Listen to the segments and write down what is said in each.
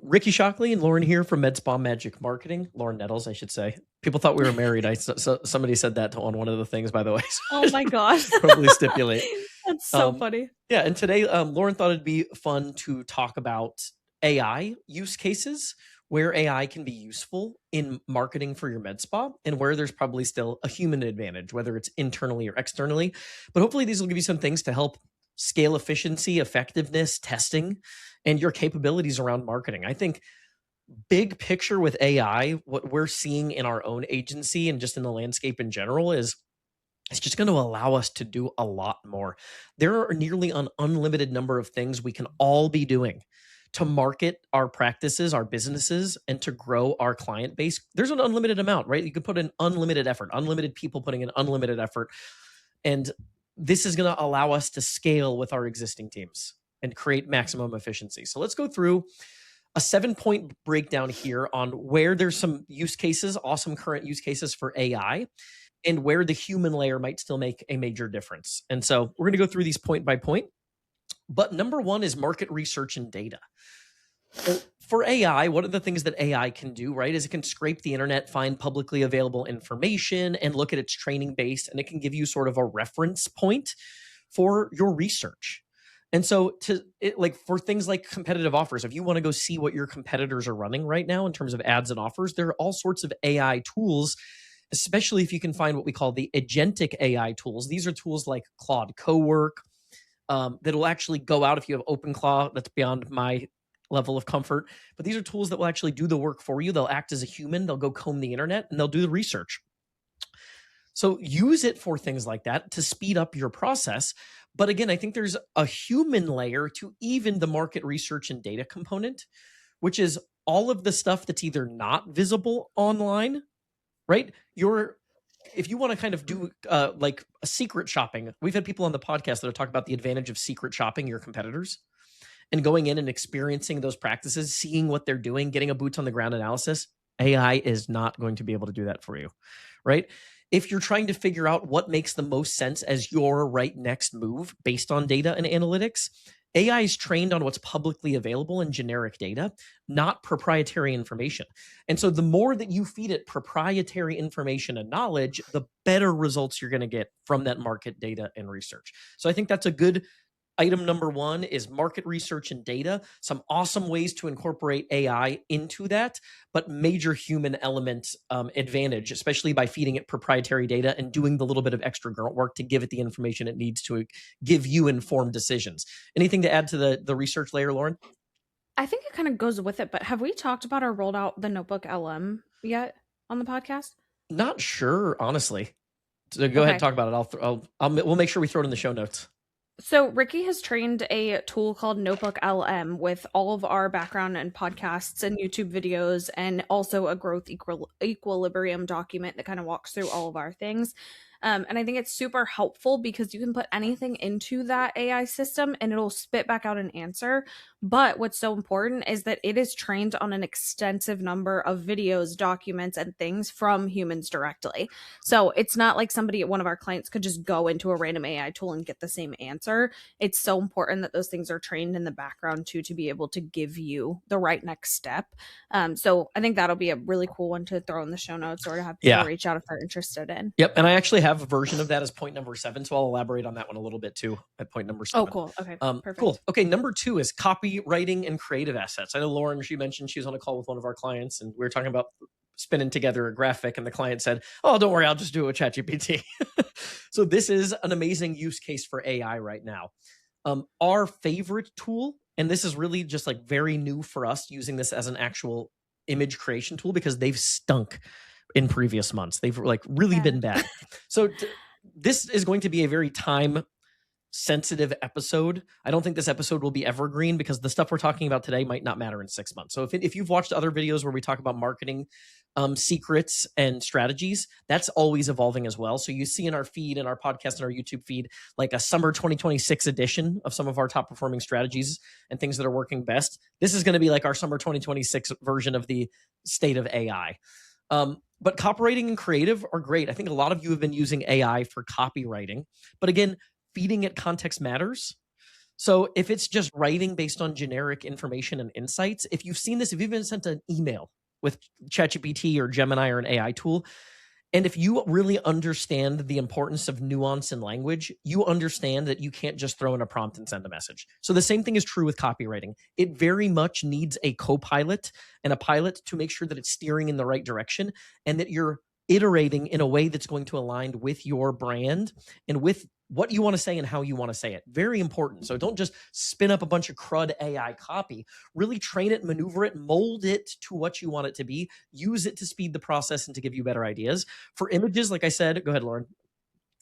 Ricky Shockley and Lauren here from Med Spa Magic Marketing. Lauren Nettles, I should say. People thought we were married. Somebody said that on one of the things, by the way. Oh my gosh. Probably stipulate. That's so funny. Yeah, and today Lauren thought it'd be fun to talk about AI use cases, where AI can be useful in marketing for your med spa, and where there's probably still a human advantage, whether it's internally or externally. But hopefully these will give you some things to help scale efficiency, effectiveness, testing, and your capabilities around marketing. I think big picture with AI, what we're seeing in our own agency and just in the landscape in general is it's just going to allow us to do a lot more. There are nearly an unlimited number of things we can all be doing to market our practices, our businesses, and to grow our client base. There's an unlimited amount, right? You can put in unlimited effort, unlimited people putting in unlimited effort. And this is going to allow us to scale with our existing teams and create maximum efficiency. So let's go through a 7-point breakdown here on where there's some use cases, awesome current use cases for AI, and where the human layer might still make a major difference. And so we're going to go through these point by point. But number one is market research and data. So for AI, one of the things that AI can do, right, is it can scrape the internet, find publicly available information, and look at its training base, and it can give you sort of a reference point for your research. And so for things like competitive offers, if you want to go see what your competitors are running right now in terms of ads and offers, there are all sorts of AI tools, especially if you can find what we call the agentic AI tools. These are tools like Claude Cowork that'll actually go out if you have OpenClaw. That's beyond my level of comfort. But these are tools that will actually do the work for you. They'll act as a human. They'll go comb the internet and they'll do the research. So use it for things like that to speed up your process. But again, I think there's a human layer to even the market research and data component, which is all of the stuff that's either not visible online, right? If you want to kind of do like a secret shopping, we've had people on the podcast that have talked about the advantage of secret shopping your competitors and going in and experiencing those practices, seeing what they're doing, getting a boots on the ground analysis. AI is not going to be able to do that for you, right? If you're trying to figure out what makes the most sense as your right next move based on data and analytics, AI is trained on what's publicly available in generic data, not proprietary information. And so the more that you feed it proprietary information and knowledge, the better results you're going to get from that market data and research. So I think that's a good item. Number one is market research and data, some awesome ways to incorporate AI into that, but major human element advantage, especially by feeding it proprietary data and doing the little bit of extra grunt work to give it the information it needs to give you informed decisions. Anything to add to the research layer, Lauren? I think it kind of goes with it, but have we talked about or rolled out the Notebook LM yet on the podcast? Not sure, honestly. So go ahead and talk about it. We'll make sure we throw it in the show notes. So Ricky has trained a tool called Notebook LM with all of our background and podcasts and YouTube videos, and also a growth equilibrium document that kind of walks through all of our things. And I think it's super helpful because you can put anything into that AI system and it'll spit back out an answer. But what's so important is that it is trained on an extensive number of videos, documents, and things from humans directly. So it's not like one of our clients could just go into a random AI tool and get the same answer. It's so important that those things are trained in the background too, to be able to give you the right next step. So I think that'll be a really cool one to throw in the show notes or to have people reach out if they're interested in. Yep. And I actually have a version of that as point number 7. So I'll elaborate on that one a little bit too at point number 7. Oh, cool. Okay. Perfect. Cool. Okay. Number 2 is copywriting and creative assets. I know Lauren, she mentioned she was on a call with one of our clients and we were talking about spinning together a graphic and the client said, "Oh, don't worry, I'll just do it with ChatGPT." So this is an amazing use case for AI right now. Our favorite tool, and this is really just like very new for us using this as an actual image creation tool because they've stunk in previous months. They've like really been bad. So this is going to be a very time sensitive episode. I don't think this episode will be evergreen because the stuff we're talking about today might not matter in 6 months. So if you've watched other videos where we talk about marketing secrets and strategies, that's always evolving as well. So you see in our feed and our podcast and our YouTube feed, like a summer 2026 edition of some of our top performing strategies and things that are working best. This is going to be like our summer 2026 version of the state of AI. But copywriting and creative are great. I think a lot of you have been using AI for copywriting, but again, feeding it context matters. So if it's just writing based on generic information and insights, if you've seen this, if you've been sent an email with ChatGPT or Gemini or an AI tool, and if you really understand the importance of nuance in language, you understand that you can't just throw in a prompt and send a message. So the same thing is true with copywriting. It very much needs a co-pilot and a pilot to make sure that it's steering in the right direction and that you're iterating in a way that's going to align with your brand and with what you want to say and how you want to say it. Very important. So don't just spin up a bunch of crud AI copy. Really train it, maneuver it, mold it to what you want it to be. Use it to speed the process and to give you better ideas. For images, like I said, go ahead, Lauren.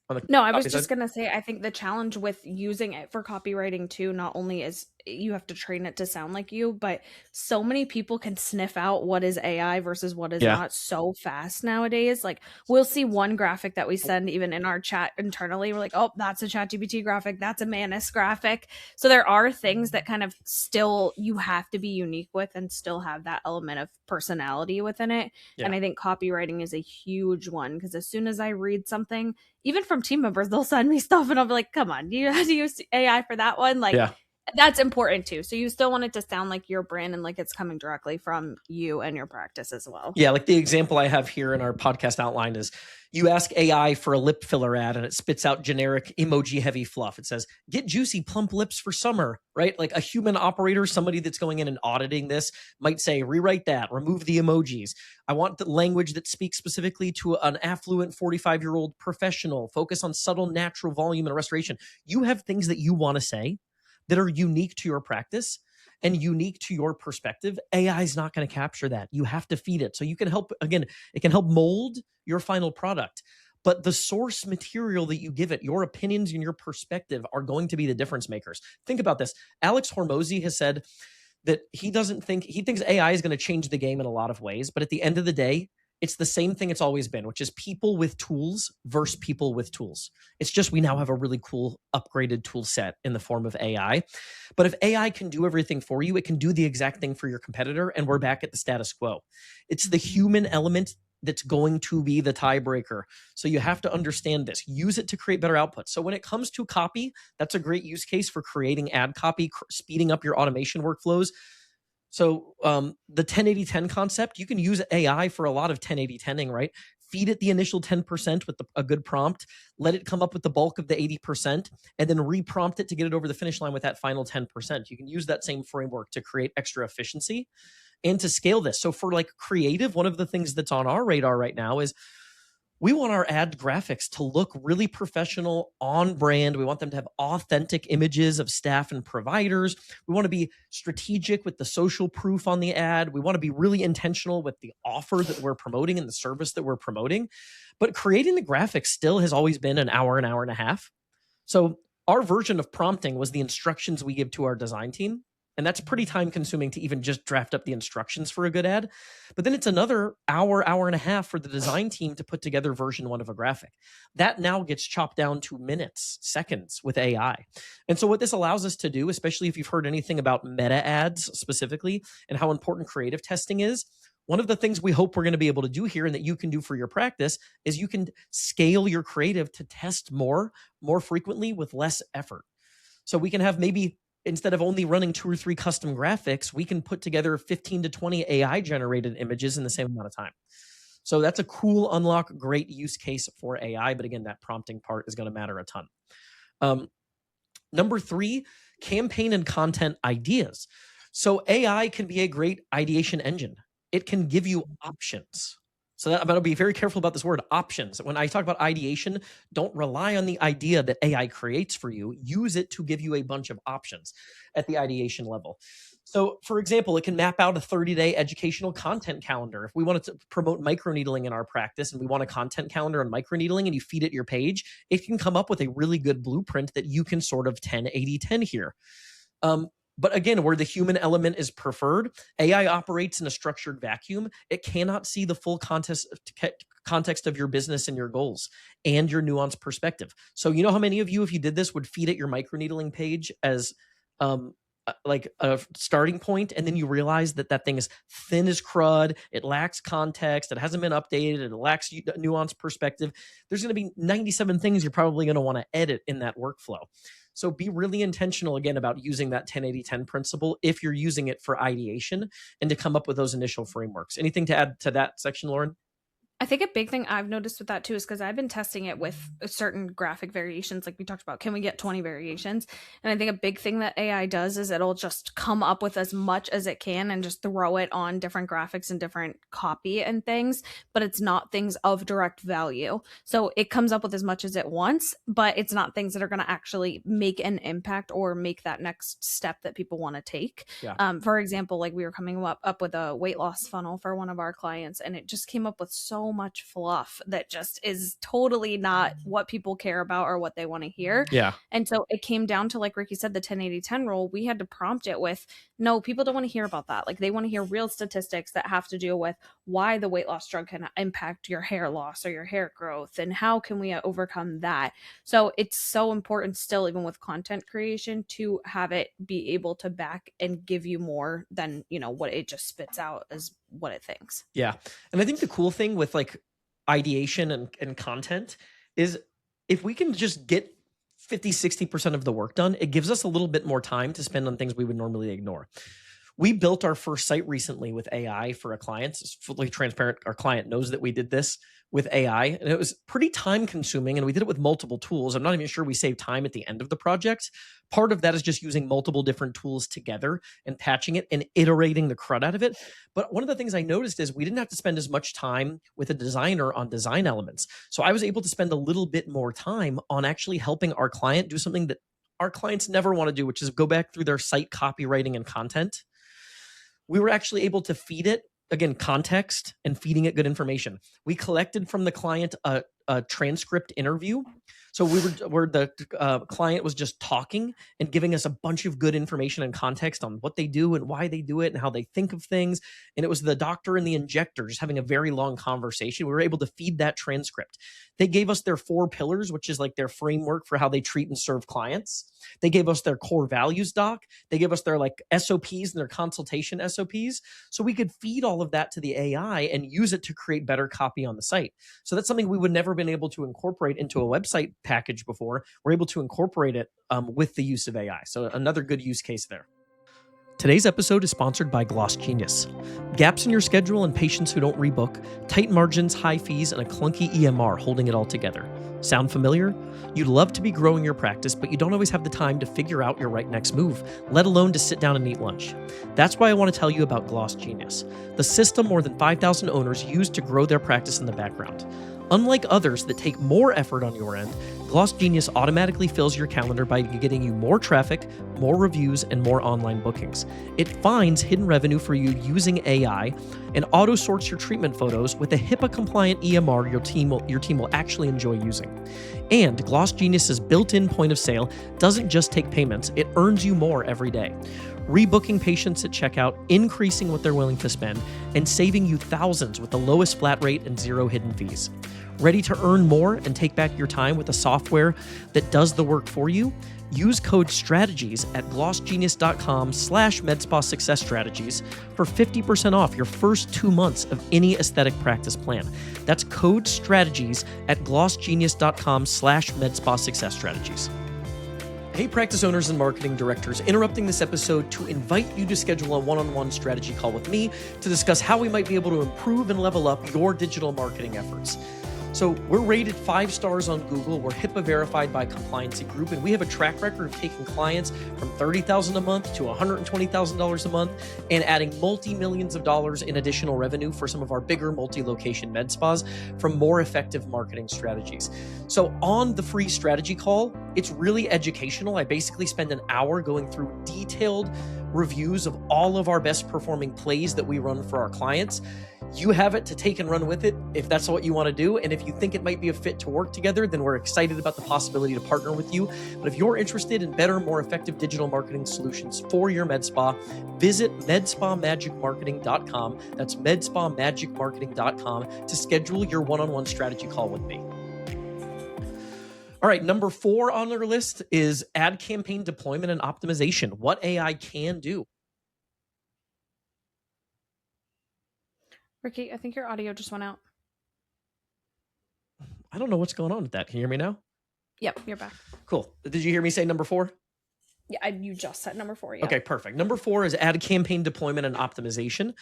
On the No, I was copy side. just gonna say, I think the challenge with using it for copywriting too, not only is you have to train it to sound like you, but so many people can sniff out what is AI versus what is Yeah. not so fast nowadays. Like we'll see one graphic that we send even in our chat internally. We're like, oh, that's a ChatGPT graphic, that's a Manus graphic. So there are things that kind of still you have to be unique with and still have that element of personality within it. Yeah. And I think copywriting is a huge one because as soon as I read something, even from team members, they'll send me stuff and I'll be like, come on, do you have to use AI for that one? Like, Yeah. that's important too. So you still want it to sound like your brand and like it's coming directly from you and your practice as well. Yeah, like the example I have here in our podcast outline is you ask AI for a lip filler ad and it spits out generic emoji heavy fluff. It says, get juicy plump lips for summer, right? Like a human operator, somebody that's going in and auditing this might say, rewrite that, remove the emojis. I want the language that speaks specifically to an affluent 45-year-old professional, focus on subtle natural volume and restoration. You have things that you want to say that are unique to your practice and unique to your perspective. AI is not going to capture that. You have to feed it. So you can help, again, it can help mold your final product. But the source material that you give it, your opinions and your perspective are going to be the difference makers. Think about this. Alex Hormozy has said that he thinks AI is going to change the game in a lot of ways. But at the end of the day, it's the same thing it's always been, which is people with tools versus people with tools. It's just we now have a really cool upgraded tool set in the form of AI. But if AI can do everything for you, it can do the exact thing for your competitor, and we're back at the status quo. It's the human element that's going to be the tiebreaker. So you have to understand this. Use it to create better outputs. So when it comes to copy, that's a great use case for creating ad copy, speeding up your automation workflows. So the 10-80-10 concept, you can use AI for a lot of 10-80-10ing, right? Feed it the initial 10% with a good prompt, let it come up with the bulk of the 80%, and then reprompt it to get it over the finish line with that final 10%. You can use that same framework to create extra efficiency and to scale this. So for like creative, one of the things that's on our radar right now is we want our ad graphics to look really professional, on brand. We want them to have authentic images of staff and providers. We want to be strategic with the social proof on the ad. We want to be really intentional with the offer that we're promoting and the service that we're promoting. But creating the graphics still has always been an hour and a half. So our version of prompting was the instructions we give to our design team. And that's pretty time consuming to even just draft up the instructions for a good ad. But then it's another hour and a half for the design team to put together version one of a graphic. That now gets chopped down to minutes, seconds with AI. And so what this allows us to do, especially if you've heard anything about meta ads specifically and how important creative testing is, one of the things we hope we're going to be able to do here and that you can do for your practice is you can scale your creative to test more frequently with less effort. So we can have maybe instead of only running 2 or 3 custom graphics, we can put together 15 to 20 AI generated images in the same amount of time. So that's a cool unlock, great use case for AI. But again, that prompting part is going to matter a ton. Number 3, campaign and content ideas. So AI can be a great ideation engine. It can give you options. So I'm going to be very careful about this word options. When I talk about ideation, don't rely on the idea that AI creates for you. Use it to give you a bunch of options at the ideation level. So for example, it can map out a 30-day educational content calendar. If we wanted to promote microneedling in our practice and we want a content calendar on microneedling and you feed it your page, it can come up with a really good blueprint that you can sort of 10-80-10 here. But again, where the human element is preferred, AI operates in a structured vacuum. It cannot see the full context of your business and your goals and your nuanced perspective. So you know how many of you, if you did this, would feed it your microneedling page as like a starting point, and then you realize that that thing is thin as crud, it lacks context, it hasn't been updated, it lacks nuanced perspective. There's going to be 97 things you're probably going to want to edit in that workflow. So be really intentional again about using that 10-80-10 principle if you're using it for ideation and to come up with those initial frameworks. Anything to add to that section, Lauren? I think a big thing I've noticed with that too is because I've been testing it with certain graphic variations, like we talked about. Can we get 20 variations? And I think a big thing that AI does is it'll just come up with as much as it can and just throw it on different graphics and different copy and things, but it's not things of direct value. So it comes up with as much as it wants, but it's not things that are going to actually make an impact or make that next step that people want to take. Yeah. For example, like we were coming up with a weight loss funnel for one of our clients, and it just came up with so much fluff that just is totally not what people care about or what they want to hear. Yeah. And so it came down to, like Ricky said, the 10-80-10 rule. We had to prompt it with, no, people don't want to hear about that. Like they want to hear real statistics that have to do with why the weight loss drug can impact your hair loss or your hair growth, and how can we overcome that. So it's so important still, even with content creation, to have it be able to back and give you more than, what it just spits out as what it thinks. Yeah. And I think the cool thing with like ideation and content is if we can just get 50-60% of the work done, it gives us a little bit more time to spend on things we would normally ignore. We built our first site recently with AI for a client. It's fully transparent. Our client knows that we did this with AI, and it was pretty time consuming, and we did it with multiple tools. I'm not even sure we saved time at the end of the project. Part of that is just using multiple different tools together and patching it and iterating the crud out of it. But one of the things I noticed is we didn't have to spend as much time with a designer on design elements. So I was able to spend a little bit more time on actually helping our client do something that our clients never want to do, which is go back through their site copywriting and content. We were actually able to feed it, again, context and feeding it good information. We collected from the client a transcript interview. So where the client was just talking and giving us a bunch of good information and context on what they do and why they do it and how they think of things. And it was the doctor and the injector just having a very long conversation. We were able to feed that transcript. They gave us their 4 pillars, which is like their framework for how they treat and serve clients. They gave us their core values doc. They gave us their like SOPs and their consultation SOPs. So we could feed all of that to the AI and use it to create better copy on the site. So that's something we would never been able to incorporate into a website package before. We're able to incorporate it with the use of AI. So another good use case there. Today's episode is sponsored by Gloss Genius. Gaps in your schedule and patients who don't rebook, tight margins, high fees, and a clunky EMR holding it all together. Sound familiar? You'd love to be growing your practice, but you don't always have the time to figure out your right next move, let alone to sit down and eat lunch. That's why I want to tell you about Gloss Genius, the system more than 5,000 owners use to grow their practice in the background. Unlike others that take more effort on your end, Gloss Genius automatically fills your calendar by getting you more traffic, more reviews, and more online bookings. It finds hidden revenue for you using AI and auto sorts your treatment photos with a HIPAA-compliant EMR your team will actually enjoy using. And Gloss Genius's built-in point of sale doesn't just take payments, it earns you more every day. Rebooking patients at checkout, increasing what they're willing to spend, and saving you thousands with the lowest flat rate and 0 hidden fees. Ready to earn more and take back your time with a software that does the work for you? Use code STRATEGIES at glossgenius.com/medspa success strategies for 50% off your first 2 months of any aesthetic practice plan. That's code STRATEGIES at glossgenius.com/medspa success strategies. Hey, practice owners and marketing directors, interrupting this episode to invite you to schedule a one-on-one strategy call with me to discuss how we might be able to improve and level up your digital marketing efforts. So we're rated 5 stars on Google. We're HIPAA verified by Compliancy Group, and we have a track record of taking clients from $30,000 a month to $120,000 a month and adding multi-millions of dollars in additional revenue for some of our bigger multi-location med spas from more effective marketing strategies. So on the free strategy call, it's really educational. I basically spend an hour going through detailed reviews of all of our best performing plays that we run for our clients. You have it to take and run with it if that's what you want to do. And if you think it might be a fit to work together, then we're excited about the possibility to partner with you. But if you're interested in better, more effective digital marketing solutions for your med spa, visit medspamagicmarketing.com. That's medspamagicmarketing.com to schedule your one-on-one strategy call with me. All right, number 4 on our list is ad campaign deployment and optimization, what AI can do. Ricky, I think your audio just went out. I don't know what's going on with that. Can you hear me now? Yep, you're back. Cool. Did you hear me say number 4? Yeah, you just said number 4. Yeah. Okay, perfect. Number 4 is ad campaign deployment and optimization.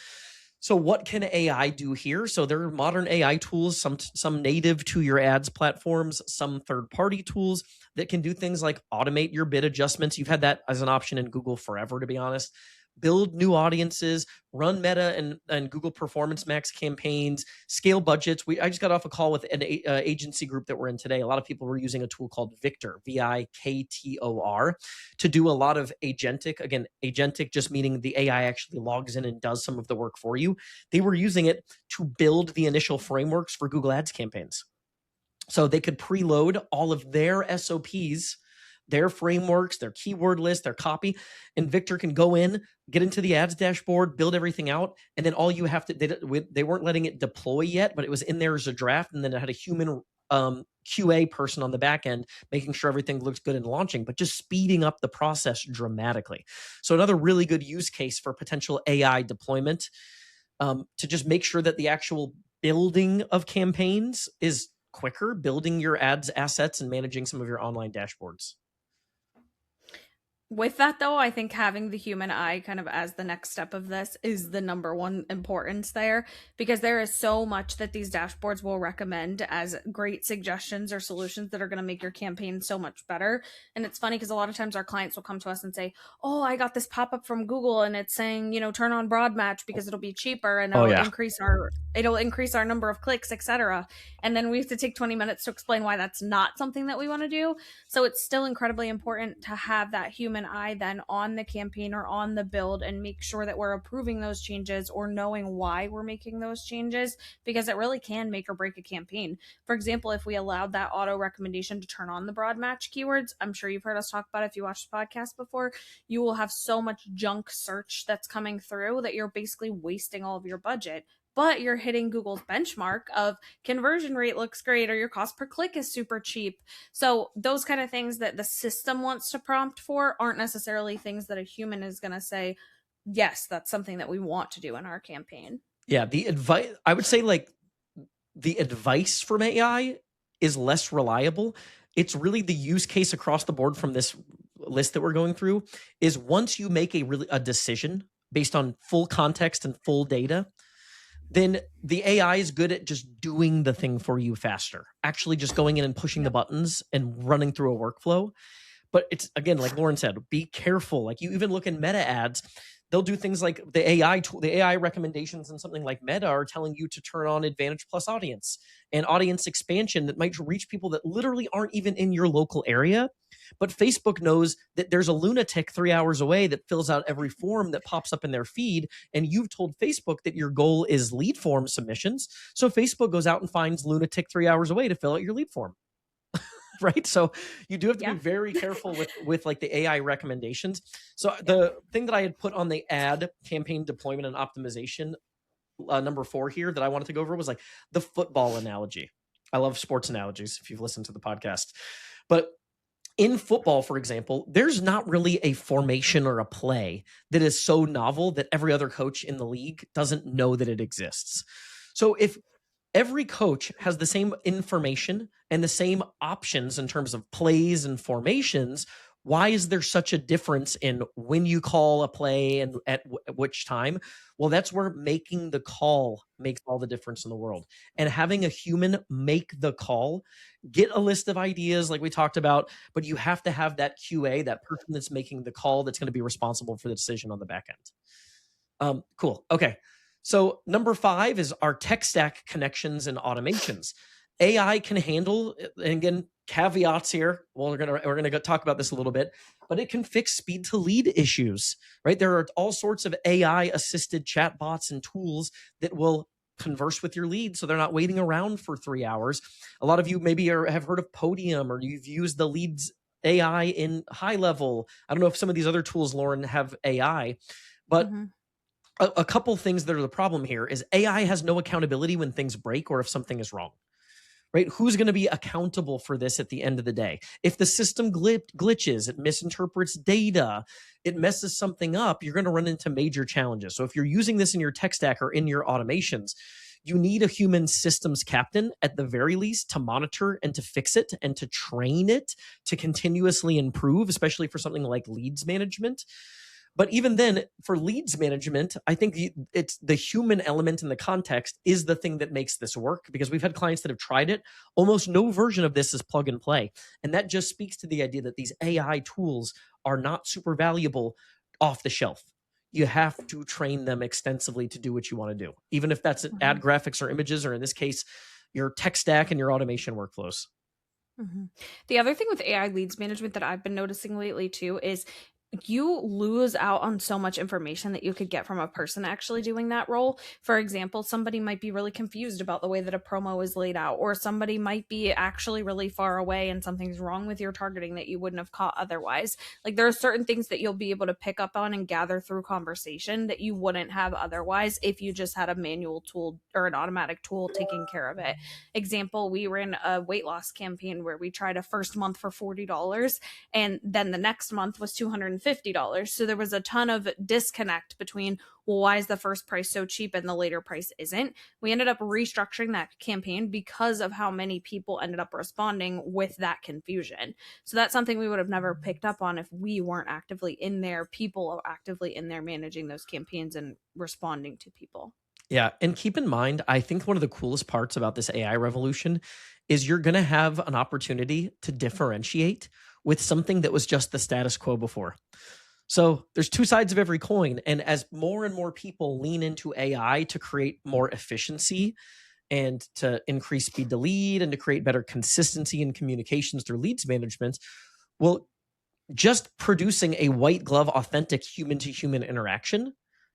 So what can AI do here? So there are modern AI tools, some native to your ads platforms, some third-party tools that can do things like automate your bid adjustments. You've had that as an option in Google forever, to be honest. Build new audiences, run Meta and Google Performance Max campaigns, scale budgets. I just got off a call with an agency group that we're in today. A lot of people were using a tool called Victor, Viktor, to do a lot of agentic. Again, agentic just meaning the AI actually logs in and does some of the work for you. They were using it to build the initial frameworks for Google Ads campaigns. So they could preload all of their SOPs, their frameworks, their keyword list, their copy, and Victor can go in, get into the ads dashboard, build everything out, and then all you have to, they weren't letting it deploy yet, but it was in there as a draft, and then it had a human QA person on the back end, making sure everything looks good and launching, but just speeding up the process dramatically. So another really good use case for potential AI deployment, to just make sure that the actual building of campaigns is quicker, building your ads assets and managing some of your online dashboards. With that, though, I think having the human eye kind of as the next step of this is the number one importance there, because there is so much that these dashboards will recommend as great suggestions or solutions that are going to make your campaign so much better. And it's funny because a lot of times our clients will come to us and say, oh, I got this pop-up from Google and it's saying, turn on broad match because it'll be cheaper and Oh it'll yeah. increase our number of clicks, etc. And then we have to take 20 minutes to explain why that's not something that we want to do. So it's still incredibly important to have that human eye then on the campaign or on the build and make sure that we're approving those changes or knowing why we're making those changes, because it really can make or break a campaign. For example, if we allowed that auto recommendation to turn on the broad match keywords, I'm sure you've heard us talk about it if you watched the podcast before, you will have so much junk search that's coming through that you're basically wasting all of your budget, but you're hitting Google's benchmark of conversion rate looks great or your cost per click is super cheap. So those kind of things that the system wants to prompt for aren't necessarily things that a human is going to say, yes, that's something that we want to do in our campaign. Yeah, the advice, I would say, like, the advice from AI is less reliable. It's really the use case across the board from this list that we're going through is once you make a decision based on full context and full data, then the AI is good at just doing the thing for you faster, actually just going in and pushing the buttons and running through a workflow. But it's, again, like Lauren said, be careful. Like, you even look in Meta ads, they'll do things like the AI recommendations and something like Meta are telling you to turn on Advantage Plus audience and audience expansion that might reach people that literally aren't even in your local area. But Facebook knows that there's a lunatic 3 hours away that fills out every form that pops up in their feed. And you've told Facebook that your goal is lead form submissions. So Facebook goes out and finds lunatic 3 hours away to fill out your lead form. Right? So you do have to be very careful with like the AI recommendations. So the thing that I had put on the ad campaign deployment and optimization, number 4 here that I wanted to go over was like the football analogy. I love sports analogies if you've listened to the podcast. But in football, for example, there's not really a formation or a play that is so novel that every other coach in the league doesn't know that it exists. So if every coach has the same information and the same options in terms of plays and formations, why is there such a difference in when you call a play and at which time? Well, that's where making the call makes all the difference in the world. And having a human make the call, get a list of ideas like we talked about, but you have to have that QA, that person that's making the call that's going to be responsible for the decision on the back end. Cool. Okay. So number 5 is our tech stack connections and automations. AI can handle, and again, caveats here. Well, we're gonna go talk about this a little bit, but it can fix speed to lead issues, right? There are all sorts of AI assisted chatbots and tools that will converse with your leads, so they're not waiting around for 3 hours. A lot of you maybe have heard of Podium, or you've used the leads AI in high level. I don't know if some of these other tools, Lauren, have AI, but a couple things that are the problem here is AI has no accountability when things break or if something is wrong, right? Who's going to be accountable for this at the end of the day? If the system glitches, it misinterprets data, it messes something up, you're going to run into major challenges. So if you're using this in your tech stack or in your automations, You need a human systems captain at the very least to monitor and to fix it and to train it to continuously improve, especially for something like leads management. But even then, for leads management, I think it's the human element in the context is the thing that makes this work, because we've had clients that have tried it. Almost no version of this is plug and play. And that just speaks to the idea that these AI tools are not super valuable off the shelf. You have to train them extensively to do what you want to do, even if that's add graphics or images, or in this case, your tech stack and your automation workflows. The other thing with AI leads management that I've been noticing lately too is you lose out on so much information that you could get from a person actually doing that role. For example, somebody might be really confused about the way that a promo is laid out, or somebody might be actually really far away and something's wrong with your targeting that you wouldn't have caught otherwise. Like, there are certain things that you'll be able to pick up on and gather through conversation that you wouldn't have otherwise if you just had a manual tool or an automatic tool taking care of it. Example, we ran a weight loss campaign where we tried a first month for $40, and then the next month was $250. So there was a ton of disconnect between, well, why is the first price so cheap and the later price isn't? We ended up restructuring that campaign because of how many people ended up responding with that confusion. So that's something we would have never picked up on if we weren't actively in there, people are actively in there managing those campaigns and responding to people. Yeah. And keep in mind, I think one of the coolest parts about this AI revolution is you're going to have an opportunity to differentiate with something that was just the status quo before. So there's two sides of every coin. And as more and more people lean into AI to create more efficiency and to increase speed to lead and to create better consistency in communications through leads management, well, just producing a white glove, authentic human to human interaction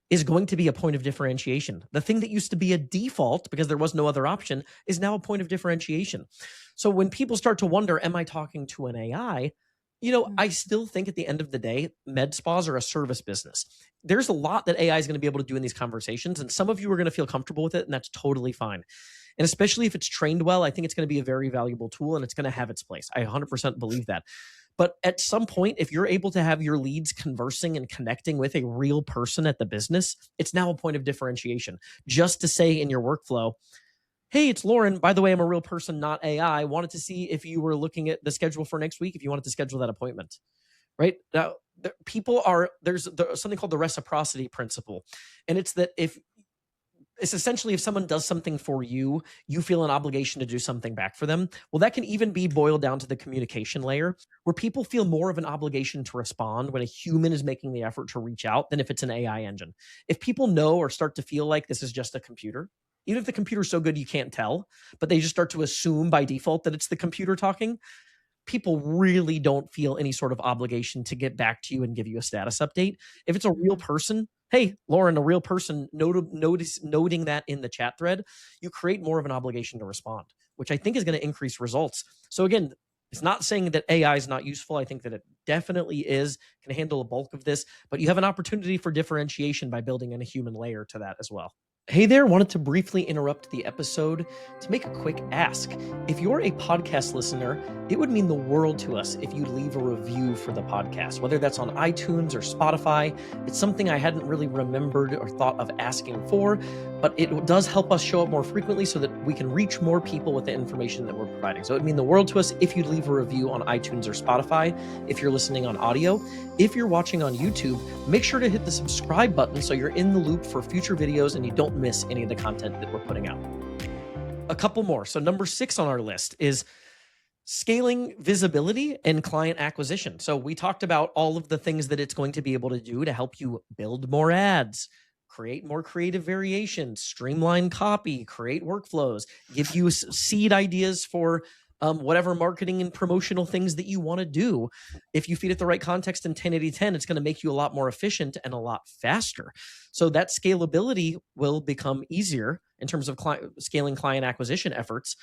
is going to be a point of differentiation. The thing that used to be a default because there was no other option is now a point of differentiation. So when people start to wonder, am I talking to an AI? I still think at the end of the day, med spas are a service business. There's a lot that AI is going to be able to do in these conversations, and some of you are going to feel comfortable with it, and that's totally fine. And especially if it's trained well, I think it's going to be a very valuable tool, and it's going to have its place. I 100% believe that. But at some point, if you're able to have your leads conversing and connecting with a real person at the business, it's now a point of differentiation. Just to say in your workflow, hey, it's Lauren. By the way, I'm a real person, not AI. Wanted to see if you were looking at the schedule for next week, if you wanted to schedule that appointment. Right? Now, there's something called the reciprocity principle. And it's that it's essentially if someone does something for you, you feel an obligation to do something back for them. Well, that can even be boiled down to the communication layer, where people feel more of an obligation to respond when a human is making the effort to reach out than if it's an AI engine. If people know or start to feel like this is just a computer, even if the computer's so good you can't tell, but they just start to assume by default that it's the computer talking, people really don't feel any sort of obligation to get back to you and give you a status update. If it's a real person, hey, Lauren, a real person, noting that in the chat thread, you create more of an obligation to respond, which I think is going to increase results. So again, it's not saying that AI is not useful. I think that it definitely is, can handle a bulk of this, but you have an opportunity for differentiation by building in a human layer to that as well. Hey there, wanted to briefly interrupt the episode to make a quick ask. If you're a podcast listener, it would mean the world to us if you leave a review for the podcast, whether that's on iTunes or Spotify. It's something I hadn't really remembered or thought of asking for, but it does help us show up more frequently so that we can reach more people with the information that we're providing. So it would mean the world to us if you'd leave a review on iTunes or Spotify, if you're listening on audio. If you're watching on YouTube, make sure to hit the subscribe button so you're in the loop for future videos and you don't miss any of the content that we're putting out. A couple more. So number 6 on our list is scaling visibility and client acquisition. So we talked about all of the things that it's going to be able to do to help you build more ads, create more creative variations, streamline copy, create workflows, give you seed ideas for whatever marketing and promotional things that you want to do. If you feed it the right context in 1080-10, it's going to make you a lot more efficient and a lot faster. So that scalability will become easier in terms of scaling client acquisition efforts.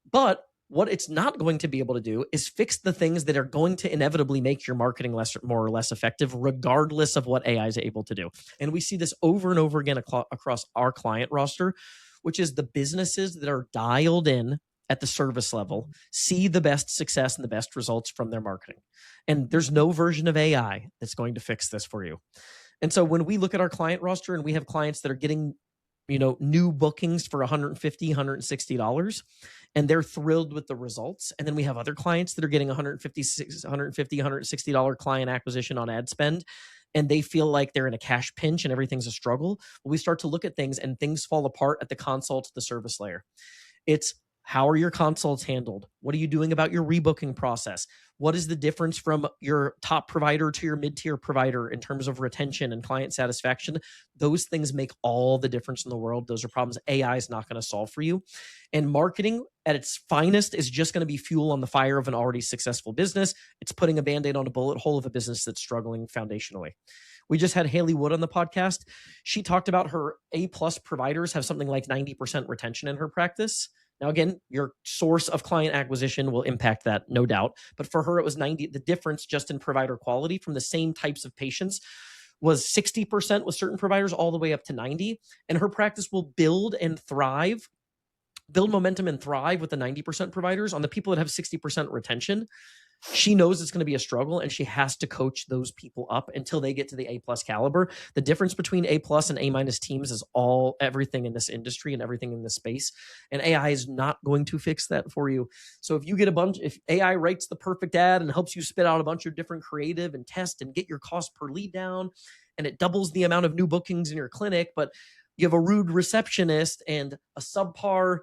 But what it's not going to be able to do is fix the things that are going to inevitably make your marketing more or less effective, regardless of what AI is able to do. And we see this over and over again across our client roster, which is the businesses that are dialed in at the service level see the best success and the best results from their marketing. And there's no version of AI that's going to fix this for you. And so when we look at our client roster and we have clients that are getting new bookings for $150, $160, and they're thrilled with the results. And then we have other clients that are getting $160 client acquisition on ad spend, and they feel like they're in a cash pinch and everything's a struggle. We start to look at things and things fall apart at the consult to the service layer. It's, how are your consults handled? What are you doing about your rebooking process? What is the difference from your top provider to your mid-tier provider in terms of retention and client satisfaction? Those things make all the difference in the world. Those are problems AI is not going to solve for you. And marketing at its finest is just going to be fuel on the fire of an already successful business. It's putting a Band-Aid on a bullet hole of a business that's struggling foundationally. We just had Haley Wood on the podcast. She talked about her A-plus providers have something like 90% retention in her practice. Now, again, your source of client acquisition will impact that, no doubt. But for her, it was 90. The difference just in provider quality from the same types of patients was 60% with certain providers all the way up to 90. And her practice will build momentum and thrive with the 90% providers. On the people that have 60% retention, she knows it's going to be a struggle, and she has to coach those people up until they get to the A+ caliber. The difference between A+ and A- teams is everything in this industry and everything in this space. And AI is not going to fix that for you. So if AI writes the perfect ad and helps you spit out a bunch of different creative and test and get your cost per lead down, and it doubles the amount of new bookings in your clinic, but you have a rude receptionist and a subpar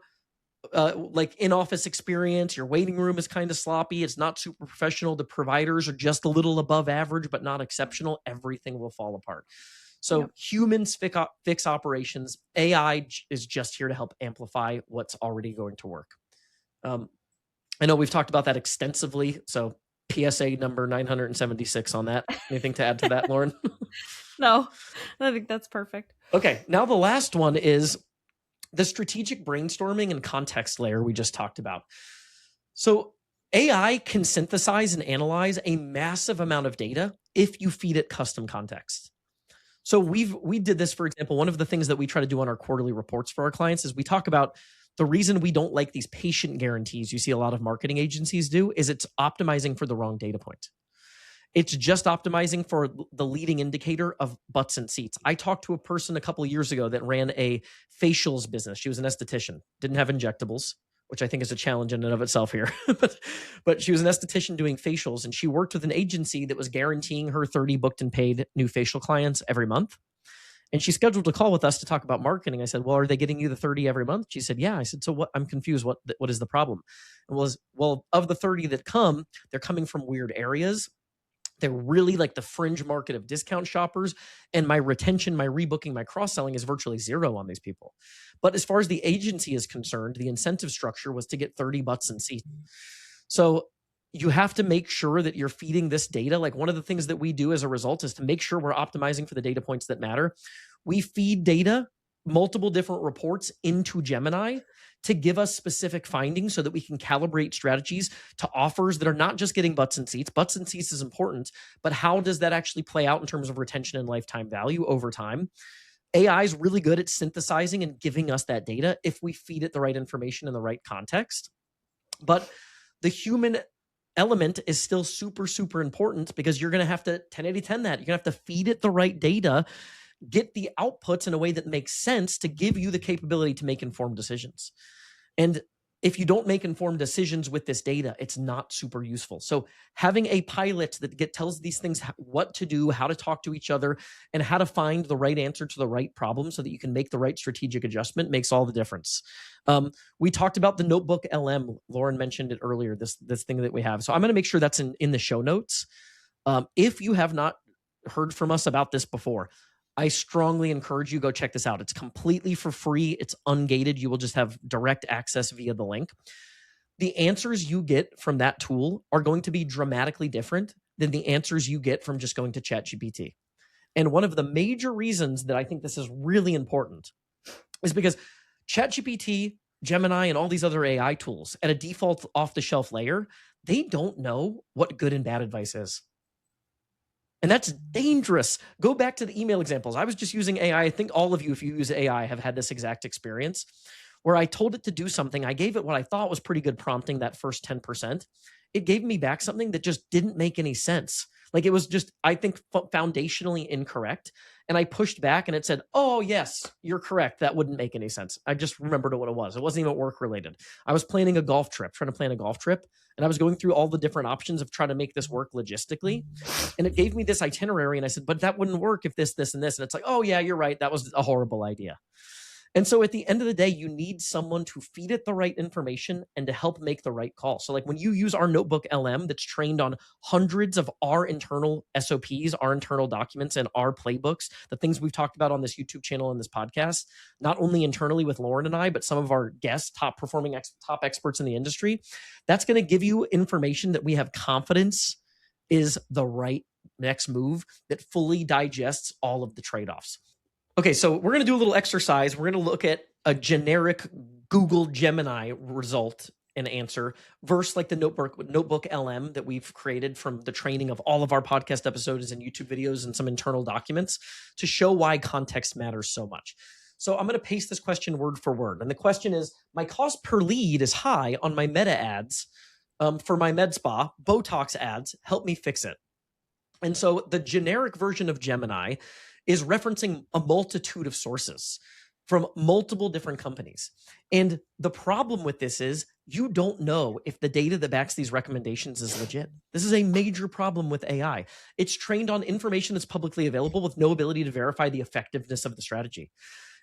like in-office experience, your waiting room is kind of sloppy, it's not super professional, the providers are just a little above average but not exceptional, everything will fall apart. So humans fix operations. AI is just here to help amplify what's already going to work. I know we've talked about that extensively, so PSA number 976 on that. Anything to add to that, Lauren? No, I think that's perfect. Okay, now the last one is the strategic brainstorming and context layer we just talked about. So AI can synthesize and analyze a massive amount of data if you feed it custom context. So we did this, for example, one of the things that we try to do on our quarterly reports for our clients is we talk about the reason we don't like these patient guarantees you see a lot of marketing agencies do is it's optimizing for the wrong data point. It's just optimizing for the leading indicator of butts and seats. I talked to a person a couple of years ago that ran a facials business. She was an esthetician, didn't have injectables, which I think is a challenge in and of itself here. but she was an esthetician doing facials, and she worked with an agency that was guaranteeing her 30 booked and paid new facial clients every month. And she scheduled a call with us to talk about marketing. I said, well, are they getting you the 30 every month? She said, yeah. I said, so what? I'm confused. What is the problem? And well, of the 30 that come, they're coming from weird areas. They're really like the fringe market of discount shoppers. And my retention, my rebooking, my cross-selling is virtually zero on these people. But as far as the agency is concerned, the incentive structure was to get 30 butts in seats. So you have to make sure that you're feeding this data. Like one of the things that we do as a result is to make sure we're optimizing for the data points that matter. We feed data, multiple different reports into Gemini to give us specific findings so that we can calibrate strategies to offers that are not just getting butts and seats. Butts and seats is important, but how does that actually play out in terms of retention and lifetime value over time? AI is really good at synthesizing and giving us that data if we feed it the right information in the right context. But the human element is still super, super important because you're going to have to 1080-10 that. You're going to have to feed it the right data, get the outputs in a way that makes sense to give you the capability to make informed decisions. And if you don't make informed decisions with this data, it's not super useful. So having a pilot that tells these things what to do, how to talk to each other, and how to find the right answer to the right problem so that you can make the right strategic adjustment makes all the difference. We talked about the Notebook LM. Lauren mentioned it earlier, this thing that we have. So I'm going to make sure that's in the show notes. If you have not heard from us about this before, I strongly encourage you go check this out. It's completely for free. It's ungated. You will just have direct access via the link. The answers you get from that tool are going to be dramatically different than the answers you get from just going to ChatGPT. And one of the major reasons that I think this is really important is because ChatGPT, Gemini, and all these other AI tools at a default off-the-shelf layer, they don't know what good and bad advice is. And that's dangerous. Go back to the email examples. I was just using AI. I think all of you, if you use AI, have had this exact experience where I told it to do something. I gave it what I thought was pretty good prompting that first 10%. it gave me back something that just didn't make any sense. Like, it was just, I think, foundationally incorrect. And I pushed back and it said, oh, yes, you're correct. That wouldn't make any sense. I just remembered what it was. It wasn't even work related. I was planning a golf trip, trying to plan a golf trip. And I was going through all the different options of trying to make this work logistically. And it gave me this itinerary. And I said, but that wouldn't work if this, this, and this. And it's like, oh, yeah, you're right. That was a horrible idea. And so at the end of the day, you need someone to feed it the right information and to help make the right call. So like when you use our Notebook LM that's trained on hundreds of our internal SOPs, our internal documents, and our playbooks, the things we've talked about on this YouTube channel and this podcast, not only internally with Lauren and I, but some of our guests, top performing top experts in the industry, that's going to give you information that we have confidence is the right next move that fully digests all of the trade-offs. Okay, so we're going to do a little exercise. We're going to look at a generic Google Gemini result and answer versus like the Notebook LM that we've created from the training of all of our podcast episodes and YouTube videos and some internal documents to show why context matters so much. So I'm going to paste this question word for word. And the question is, my cost per lead is high on my meta ads for my med spa, Botox ads, help me fix it. And so the generic version of Gemini is referencing a multitude of sources from multiple different companies. And the problem with this is you don't know if the data that backs these recommendations is legit. This is a major problem with AI. It's trained on information that's publicly available with no ability to verify the effectiveness of the strategy.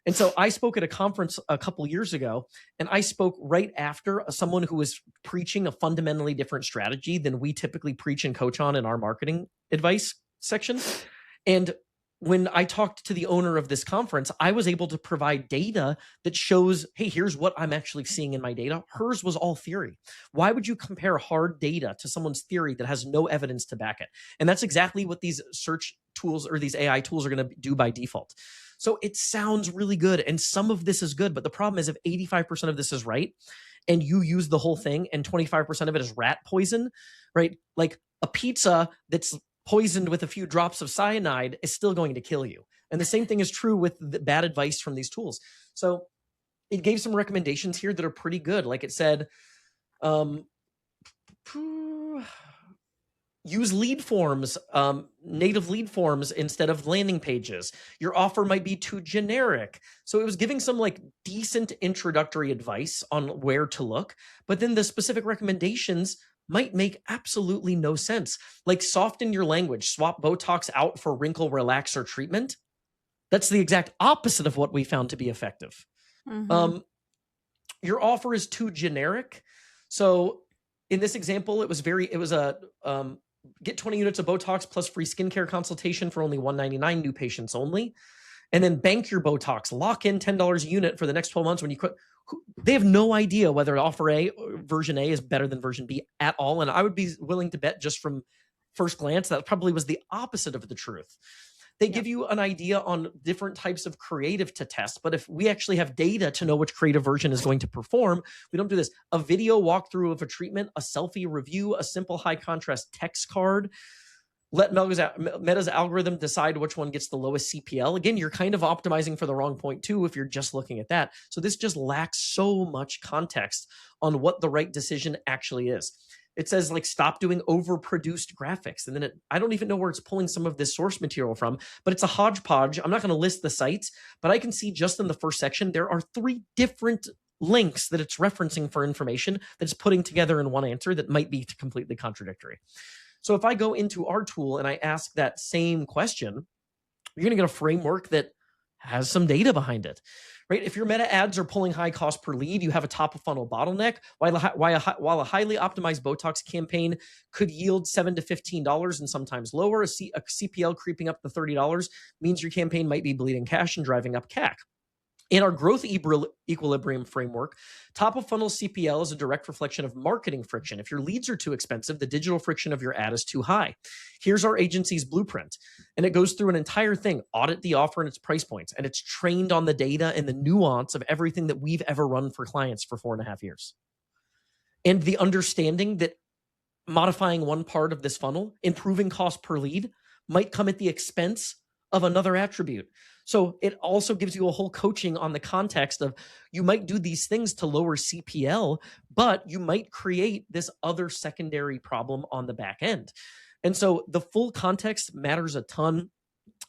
And so I spoke at a conference a couple years ago, and I spoke right after someone who was preaching a fundamentally different strategy than we typically preach and coach on in our marketing advice section. And when I talked to the owner of this conference, I was able to provide data that shows, hey, here's what I'm actually seeing in my data. Hers was all theory. Why would you compare hard data to someone's theory that has no evidence to back it? And that's exactly what these search tools or these AI tools are going to do by default. So it sounds really good. And some of this is good. But the problem is if 85% of this is right and you use the whole thing and 25% of it is rat poison, right? Like a pizza that's poisoned with a few drops of cyanide is still going to kill you. And the same thing is true with the bad advice from these tools. So it gave some recommendations here that are pretty good. Like it said, use lead forms, native lead forms instead of landing pages. Your offer might be too generic. So it was giving some like decent introductory advice on where to look, but then the specific recommendations might make absolutely no sense. Like soften your language, swap Botox out for wrinkle relaxer treatment. That's the exact opposite of what we found to be effective. Mm-hmm. Your offer is too generic. So in this example, it was a get 20 units of Botox plus free skincare consultation for only $199, new patients only. And then bank your Botox, lock in $10 a unit for the next 12 months when you quit. They have no idea whether offer A, version A is better than version B at all. And I would be willing to bet just from first glance, that probably was the opposite of the truth. They give you an idea on different types of creative to test. But if we actually have data to know which creative version is going to perform, we don't do this. A video walkthrough of a treatment, a selfie review, a simple high contrast text card. Let Meta's algorithm decide which one gets the lowest CPL. Again, you're kind of optimizing for the wrong point too if you're just looking at that. So this just lacks so much context on what the right decision actually is. It says like stop doing overproduced graphics. And then I don't even know where it's pulling some of this source material from, but it's a hodgepodge. I'm not going to list the sites, but I can see just in the first section, there are 3 different links that it's referencing for information that it's putting together in one answer that might be completely contradictory. So if I go into our tool and I ask that same question, you're going to get a framework that has some data behind it, right? If your meta ads are pulling high cost per lead, you have a top of funnel bottleneck. While a highly optimized Botox campaign could yield $7 to $15 and sometimes lower, a CPL creeping up to $30 means your campaign might be bleeding cash and driving up CAC. In our growth equilibrium framework, top of funnel CPL is a direct reflection of marketing friction. If your leads are too expensive, the digital friction of your ad is too high. Here's our agency's blueprint. And it goes through an entire thing, audit the offer and its price points. And it's trained on the data and the nuance of everything that we've ever run for clients for 4.5 years. And the understanding that modifying one part of this funnel, improving cost per lead, might come at the expense of another attribute. So it also gives you a whole coaching on the context of you might do these things to lower CPL, but you might create this other secondary problem on the back end. And so the full context matters a ton.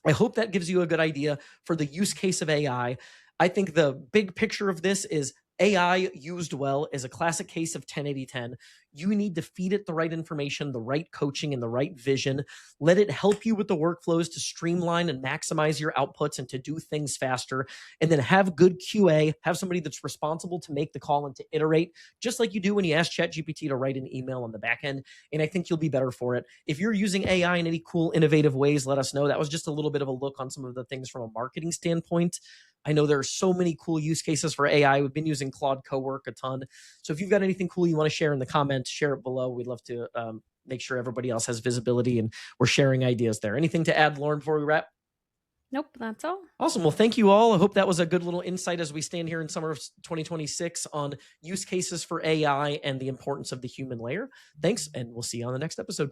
I hope that gives you a good idea for the use case of AI. I think the big picture of this is AI used well is a classic case of 10-80-10. You need to feed it the right information, the right coaching, and the right vision. Let it help you with the workflows to streamline and maximize your outputs and to do things faster. And then have good QA, have somebody that's responsible to make the call and to iterate, just like you do when you ask ChatGPT to write an email on the back end. And I think you'll be better for it. If you're using AI in any cool, innovative ways, let us know. That was just a little bit of a look on some of the things from a marketing standpoint. I know there are so many cool use cases for AI. We've been using Claude Cowork a ton. So if you've got anything cool you want to share in the comments, share it below. We'd love to make sure everybody else has visibility and we're sharing ideas there. Anything to add, Lauren, before we wrap? Nope, that's all. Awesome. Well, thank you all. I hope that was a good little insight as we stand here in summer of 2026 on use cases for AI and the importance of the human layer. Thanks, and we'll see you on the next episode.